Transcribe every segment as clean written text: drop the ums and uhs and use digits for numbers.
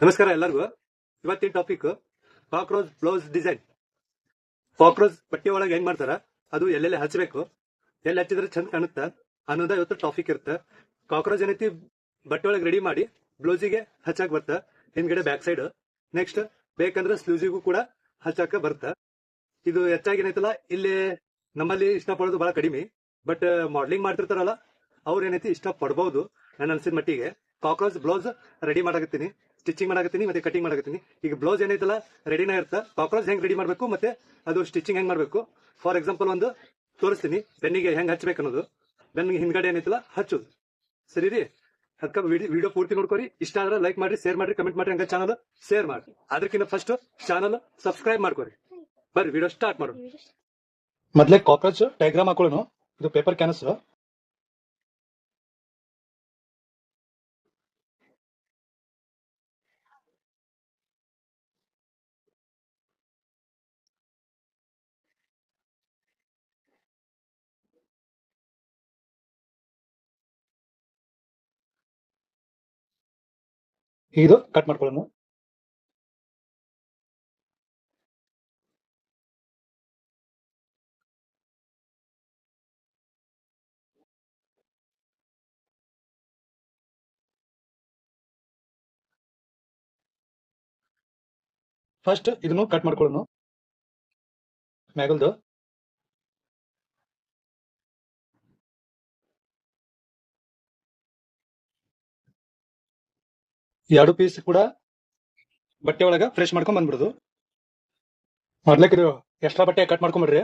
ನಮಸ್ಕಾರ ಎಲ್ಲರಿಗೂ. ಇವತ್ತಿನ topic cockroach blouse design. Cockroach ಬಟ್ಟೆ ಒಳಗೆ ಹೆಂಗ್ ಮಾಡ್ತಾರ, ಅದು ಎಲ್ಲೆಲ್ಲಿ ಹಚ್ಚಬೇಕು, ಎಲ್ಲಿ ಹಚ್ಚಿದ್ರೆ ಚಂದ ಕಾಣುತ್ತ ಅನ್ನೋದ ಇವತ್ತು ಟಾಪಿಕ್ ಇರುತ್ತೆ. ಕಾಕ್ರೋಚ್ ಏನೈತಿ ಬಟ್ಟೆ ಒಳಗೆ ರೆಡಿ ಮಾಡಿ ಬ್ಲೌಸಿಗೆ ಹಚ್ಚಾಕ್ ಬರ್ತ, ಹಿಂದ್ಗಡೆ ಬ್ಯಾಕ್ ಸೈಡ್. ನೆಕ್ಸ್ಟ್ ಬೇಕಂದ್ರೆ ಸ್ಲೂಸಿಗೂ ಕೂಡ ಹಚ್ಚಾಕ ಬರ್ತ. ಇದು ಹೆಚ್ಚಾಗಿ ಏನೈತಲ್ಲ ಇಲ್ಲಿ ನಮ್ಮಲ್ಲಿ ಇಷ್ಟಪಡೋದು ಬಹಳ ಕಡಿಮೆ. ಬಟ್ ಮಾಡ್ಲಿಂಗ್ ಮಾಡ್ತಿರ್ತಾರಲ್ಲ ಅವ್ರು ಏನೈತಿ ಇಷ್ಟ ಪಡ್ಬಹುದು. ನನ್ನ ಅನ್ಸಿದ ಮಟ್ಟಿಗೆ ಕಾಕ್ರೋಚ್ ಬ್ಲೌಸ್ ರೆಡಿ ಮಾಡಾಕತ್ತೀನಿ, ಸ್ಟಿಚಿಂಗ್ ಮಾಡಾಕತ್ತೀನಿ ಮತ್ತೆ ಕಟಿಂಗ್ ಮಾಡಾಕತ್ತೀನಿ. ಈಗ ಬ್ಲೌಸ್ ಏನೈತಲ್ಲ ರೆಡಿನ ಇರ್ತಾ, ಕಾಕ್ರೋಚ್ ಹೆಂಗ್ ರೆಡಿ ಮಾಡಬೇಕು ಮತ್ತೆ ಅದು ಸ್ಟಿಚಿಂಗ್ ಹೆಂಗ್ ಮಾಡಬೇಕು ಫಾರ್ ಎಕ್ಸಾಂಪಲ್ ಒಂದು ತೋರಿಸ್ತೀನಿ. ಬೆನ್ನಿಗೆ ಹೆಂಗ್ ಹಚ್ಬೇಕು ಅನ್ನೋದು, ಬೆನ್ನಿಗೆ ಹಿಂದ್ಗಡೆ ಏನೈತಲ್ಲ ಹಚ್ಚೋದು. ಸರಿ ರೀ, ಅದಕ್ಕೆ ವಿಡಿಯೋ ಪೂರ್ತಿ ನೋಡ್ಕೊರಿ. ಇಷ್ಟ ಆದ್ರೆ ಲೈಕ್ ಮಾಡ್ರಿ, ಶೇರ್ ಮಾಡ್ರಿ, ಕಮೆಂಟ್ ಮಾಡ್ರಿ, ಹಂಗ ಚಾನಲ್ ಶೇರ್ ಮಾಡ್ರಿ. ಅದಕ್ಕಿಂತ ಫಸ್ಟ್ ಚಾನಲ್ ಸಬ್ಸ್ಕ್ರೈಬ್ ಮಾಡ್ಕೊರಿ. ಬರ್ರಿ ವಿಡಿಯೋ ಸ್ಟಾರ್ಟ್ ಮಾಡೋಣ. ಮೊದಲೇ ಕಾಕ್ರೋಚ್ ಡಯಾಗ್ರಾಮ್ ಹಾಕೊಳ್ಳೋಣ. ಇದು ಪೇಪರ್ ಕ್ಯಾನ್ವಸ್. ಇದು ಕಟ್ ಮಾಡ್ಕೊಳ್ಳೋಣ. ಫಸ್ಟ್ ಇದನ್ನು ಕಟ್ ಮಾಡ್ಕೊಳ್ಳೋಣ. ಮ್ಯಾಗಲ್ದು ಎರಡು ಪೀಸ್ ಕೂಡ ಬಟ್ಟೆ ಒಳಗ ಫ್ರೆಶ್ ಮಾಡ್ಕೊಂಡ್ ಬಂದ್ಬಿಡುದು. ಮೊದ್ಲಕ್ಕೆ ಇದು ಎಕ್ಸ್ಟ್ರಾ ಬಟ್ಟೆ ಕಟ್ ಮಾಡ್ಕೊಂಡ್ಬಿಡ್ರಿ.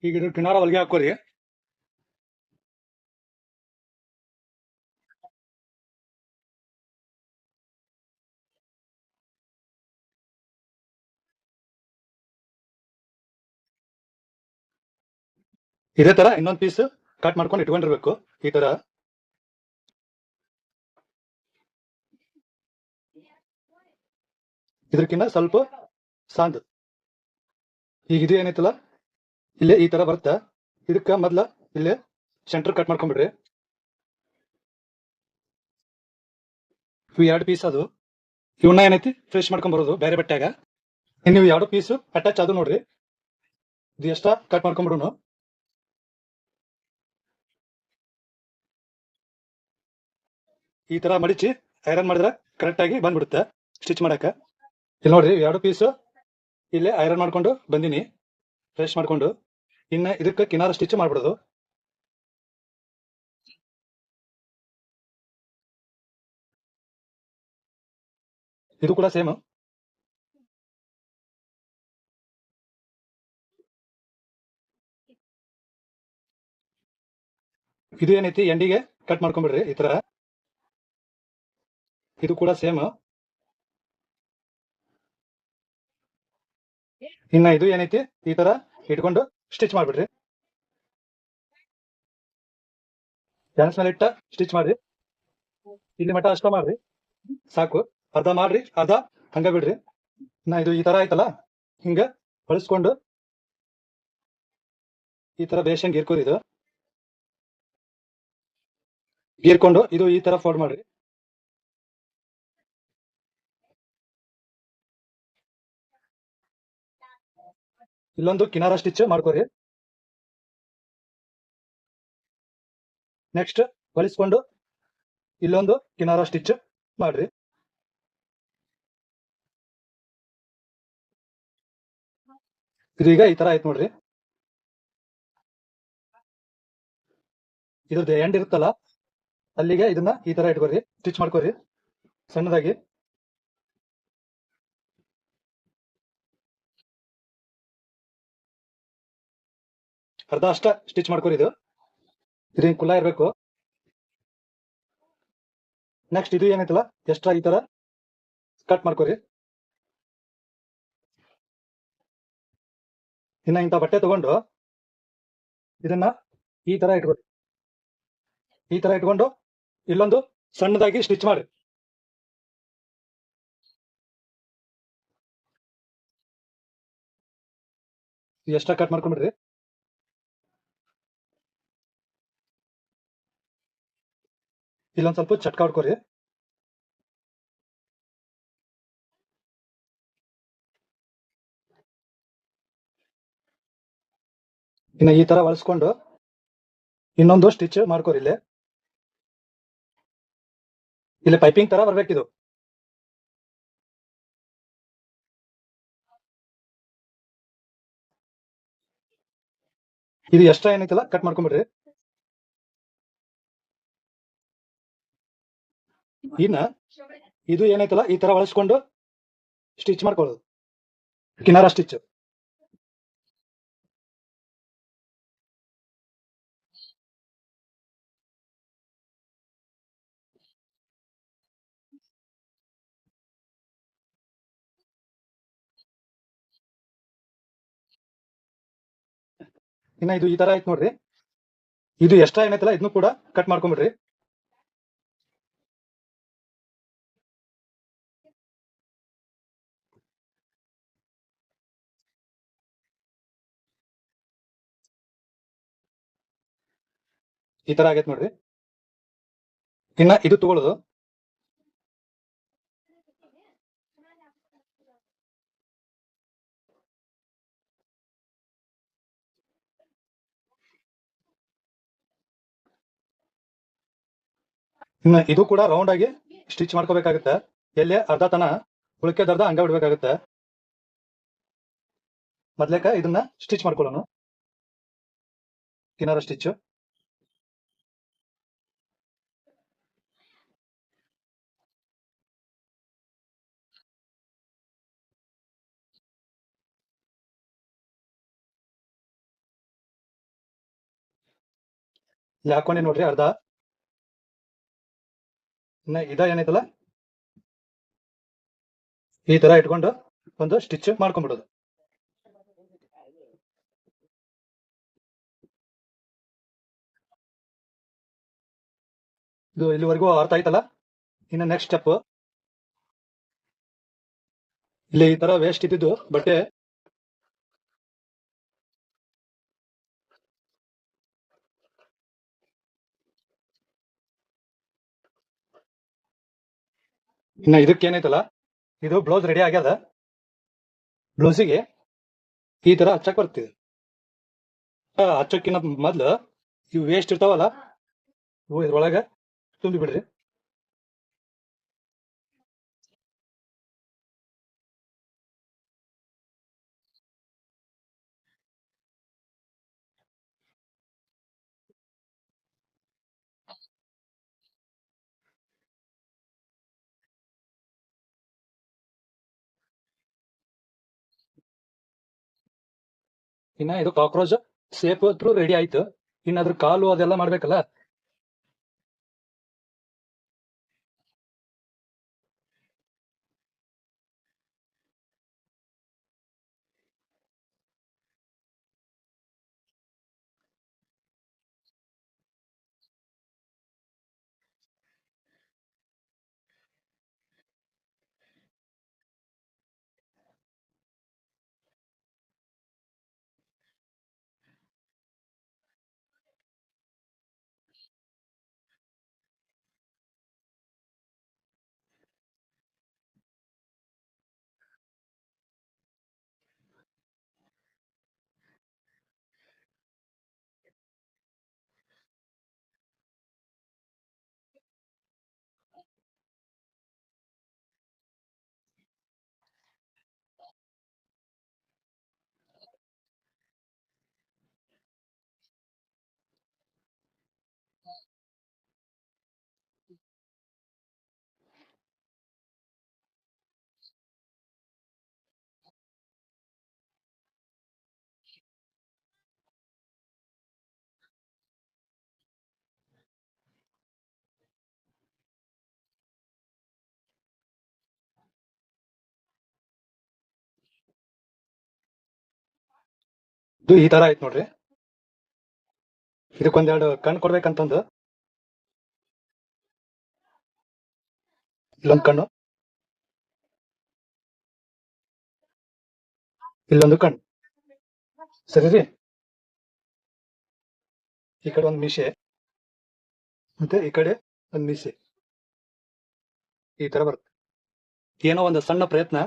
ಈಗ ಇದು ಕಿನಾರ ಹೊಲಿಗೆ ಹಾಕೋರಿ. ಇದೇ ತರ ಇನ್ನೊಂದ್ ಪೀಸ್ ಕಟ್ ಮಾಡ್ಕೊಂಡು ಇಟ್ಕೊಂಡಿರ್ಬೇಕು. ಈ ತರ ಇದಕ್ಕಿಂತ ಸ್ವಲ್ಪ ಸಾಂದ್. ಈಗ ಇದು ಏನೈತಲ್ಲ ಇಲ್ಲೇ ಈ ತರ ಬರುತ್ತ. ಇದಕ್ಕ ಮೊದ್ಲ ಇಲ್ಲೇ ಸೆಂಟರ್ ಕಟ್ ಮಾಡ್ಕೊಂಡ್ಬಿಡ್ರಿ. ಇವು ಎರಡು ಪೀಸ್ ಅದು ಇವನ್ನ ಏನೈತಿ ಫ್ರೆಶ್ ಮಾಡ್ಕೊಂಡ್ ಬರೋದು ಬೇರೆ ಬಟ್ಟೆಗ. ನೀವು ಎರಡು ಪೀಸ್ ಅಟ್ಯಾಚ್ ಅದು ನೋಡ್ರಿ. ಇದು ಎಷ್ಟ ಕಟ್ ಮಾಡ್ಕೊಂಡ್ಬಿಡೋನು. ಈ ತರ ಮಡಿಚಿ ಐರನ್ ಮಾಡಿದ್ರೆ ಕರೆಕ್ಟ್ ಆಗಿ ಬಂದ್ಬಿಡುತ್ತೆ ಸ್ಟಿಚ್ ಮಾಡಕ. ಇಲ್ಲಿ ನೋಡ್ರಿ ಎರಡು ಪೀಸ್ ಇಲ್ಲೇ ಐರನ್ ಮಾಡ್ಕೊಂಡು ಬಂದಿನಿ ಫ್ರೆಶ್ ಮಾಡ್ಕೊಂಡು. ಇನ್ನ ಇದಕ್ಕೆ ಕಿನಾರ ಸ್ಟಿಚ್ ಮಾಡ್ಬಿಡೋದು. ಇದು ಕೂಡ ಸೇಮ್. ಇದು ಏನೈತಿ ಎಂಡಿಗೆ ಕಟ್ ಮಾಡ್ಕೊಂಡ್ಬಿಡ್ರಿ ಈ ತರ. ಇದು ಕೂಡ ಸೇಮ್. ಇನ್ನ ಇದು ಏನೈತಿ ಈ ತರ ಇಟ್ಕೊಂಡು ಸ್ಟಿಚ್ ಮಾಡ್ಬಿಡ್ರಿ. ಕ್ಯಾನ್ಸ್ ಮೇಲೆ ಇಟ್ಟ ಸ್ಟಿಚ್ ಮಾಡ್ರಿ. ಇಲ್ಲಿ ಮಟ ಅಷ್ಟ ಮಾಡ್ರಿ ಸಾಕು. ಅರ್ಧ ಮಾಡ್ರಿ, ಅರ್ಧ ಹಂಗ ಬಿಡ್ರಿ. ಇನ್ನ ಇದು ಈ ತರ ಆಯ್ತಲ್ಲ, ಹಿಂಗ ಬಳಸ್ಕೊಂಡು ಈ ತರ ಬೇಷಂಗ್ ಗೀರ್ಕೋರಿ. ಇದು ಗೀರ್ಕೊಂಡು ಇದು ಈ ತರ ಫೋಲ್ಡ್ ಮಾಡ್ರಿ. ಇಲ್ಲೊಂದು ಕಿನಾರ ಸ್ಟಿಚ್ ಮಾಡ್ಕೋರಿ. ನೆಕ್ಸ್ಟ್ ಹೊಲಿಸ್ಕೊಂಡು ಇಲ್ಲೊಂದು ಕಿನಾರ ಸ್ಟಿಚ್ ಮಾಡ್ರಿ. ಇದೀಗ ಈ ತರ ಆಯ್ತು ನೋಡ್ರಿ. ಇದ್ರದ್ದು ಎಂಡ್ ಇರುತ್ತಲ್ಲ ಅಲ್ಲಿಗೆ ಇದನ್ನ ಈ ತರ ಇಟ್ಕೋರಿ, ಸ್ಟಿಚ್ ಮಾಡ್ಕೋರಿ ಸಣ್ಣದಾಗಿ. ಅರ್ಧ ಅಷ್ಟ ಸ್ಟಿಚ್ ಮಾಡ್ಕೋರಿ. ಇದು ಇದು ಕುಲ್ಲ ಇರ್ಬೇಕು. ನೆಕ್ಸ್ಟ್ ಇದು ಏನೈತಲ್ಲ ಎಕ್ಸ್ಟ್ರಾ ಈ ತರ ಕಟ್ ಮಾಡ್ಕೋರಿ. ಇನ್ನ ಇಂಥ ಬಟ್ಟೆ ತಗೊಂಡು ಇದನ್ನ ಈ ತರ ಇಟ್ಕೋರಿ. ಈ ತರ ಇಟ್ಕೊಂಡು ಇಲ್ಲೊಂದು ಸಣ್ಣದಾಗಿ ಸ್ಟಿಚ್ ಮಾಡಿ. ಎಕ್ಸ್ಟ್ರಾ ಕಟ್ ಮಾಡ್ಕೊಂಡ್ಬಿಡ್ರಿ. ಇಲ್ಲೊಂದ್ ಸ್ವಲ್ಪ ಚಟ್ಕ ಹೊಡ್ಕೊರಿ. ಇನ್ನ ಈ ತರ ಬಳಸ್ಕೊಂಡು ಇನ್ನೊಂದು ಸ್ಟಿಚ್ ಮಾಡ್ಕೊರಿ. ಇಲ್ಲಿ ಪೈಪಿಂಗ್ ತರ ಬರ್ಬೇಕಿದು. ಇದು ಎಕ್ಸ್ಟ್ರಾ ಏನೈತಲ್ಲ ಕಟ್ ಮಾಡ್ಕೊಂಡ್ಬಿಡ್ರಿ. ಇನ್ನ ಇದು ಏನೈತಲ್ಲ ಈ ತರ ಬಳಸ್ಕೊಂಡು ಸ್ಟಿಚ್ ಮಾಡ್ಕೊಳ್ಳೋದು, ಕಿನಾರ ಸ್ಟಿಚ್. ಇನ್ನ ಇದು ಈ ತರ ಆಯ್ತು ನೋಡ್ರಿ. ಇದು ಎಕ್ಸ್ಟ್ರಾ ಏನೈತಲ್ಲ ಇದನ್ನು ಕೂಡ ಕಟ್ ಮಾಡ್ಕೊಂಡ್ಬಿಡ್ರಿ. ಈ ತರ ಆಗೈತೆ ನೋಡ್ರಿ. ಇನ್ನ ಇದು ತಗೊಳ್ಳೋದು, ಇನ್ನ ಇದು ಕೂಡ ರೌಂಡ್ ಆಗಿ ಸ್ಟಿಚ್ ಮಾಡ್ಕೋಬೇಕಾಗುತ್ತೆ. ಎಲ್ಲೇ ಅರ್ಧ ತನ ಉಳಿಕೆದರ್ಧ ಹಂಗ ಬಿಡ್ಬೇಕಾಗುತ್ತೆ. ಮೊದ್ಲೇಕ ಇದನ್ನ ಸ್ಟಿಚ್ ಮಾಡ್ಕೊಳ್ಳೋಣ, ಕಿನಾರ ಸ್ಟಿಚ್. ಇಲ್ಲಿ ಹಾಕೊಂಡಿ ನೋಡ್ರಿ ಅರ್ಧ. ಇನ್ನ ಇದ ಏನೈತಲ್ಲ ಈ ತರ ಇಟ್ಕೊಂಡು ಒಂದು ಸ್ಟಿಚ್ ಮಾಡ್ಕೊಂಡ್ಬಿಡೋದು. ಇದು ಇಲ್ಲಿವರೆಗೂ ಅರ್ಥ ಆಯ್ತಲ್ಲ. ಇನ್ನು ನೆಕ್ಸ್ಟ್ ಸ್ಟೆಪ್, ಇಲ್ಲಿ ಈ ತರ ವೇಸ್ಟ್ ಇದ್ದಿದ್ದು ಬಟ್ಟೆ ಇನ್ನ ಇದಕ್ಕೆ ಏನೈತಲ್ಲ ಇದು ಬ್ಲೌಸ್ ರೆಡಿ ಆಗ್ಯದ. ಬ್ಲೌಸಿಗೆ ಈ ತರ ಹಚ್ಚಕ್ ಬರ್ತಿದೆ. ಹಚ್ಚಕ್ಕಿನ್ನ ಮೊದ್ಲು ಇವು ವೇಸ್ಟ್ ಇರ್ತಾವಲ್ಲ ಇವು ಇದ್ರೊಳಗ ತುಂಬಿ ಬಿಡ್ರಿ. ಇನ್ನ ಇದು ಕಾಕ್ರೋಚ್ ಸೇಪ್ ರೆಡಿ ಆಯ್ತು. ಇನ್ನ ಅದ್ರ ಕಾಲು ಅದೆಲ್ಲ ಮಾಡ್ಬೇಕಲ್ಲ. ಇದು ಈ ತರ ಆಯ್ತು ನೋಡ್ರಿ. ಇದಕ್ಕೊಂದೆರಡು ಕಣ್ಣು ಕೊಡ್ಬೇಕಂತಂದು ಇಲ್ಲೊಂದು ಕಣ್ಣು, ಇಲ್ಲೊಂದು ಕಣ್ಣು. ಸರಿ ರೀ. ಈ ಕಡೆ ಒಂದು ಮೀಸೆ ಮತ್ತೆ ಈ ಕಡೆ ಒಂದ್ ಮೀಸೆ ಈ ತರ ಬರುತ್ತೆ. ಏನೋ ಒಂದು ಸಣ್ಣ ಪ್ರಯತ್ನ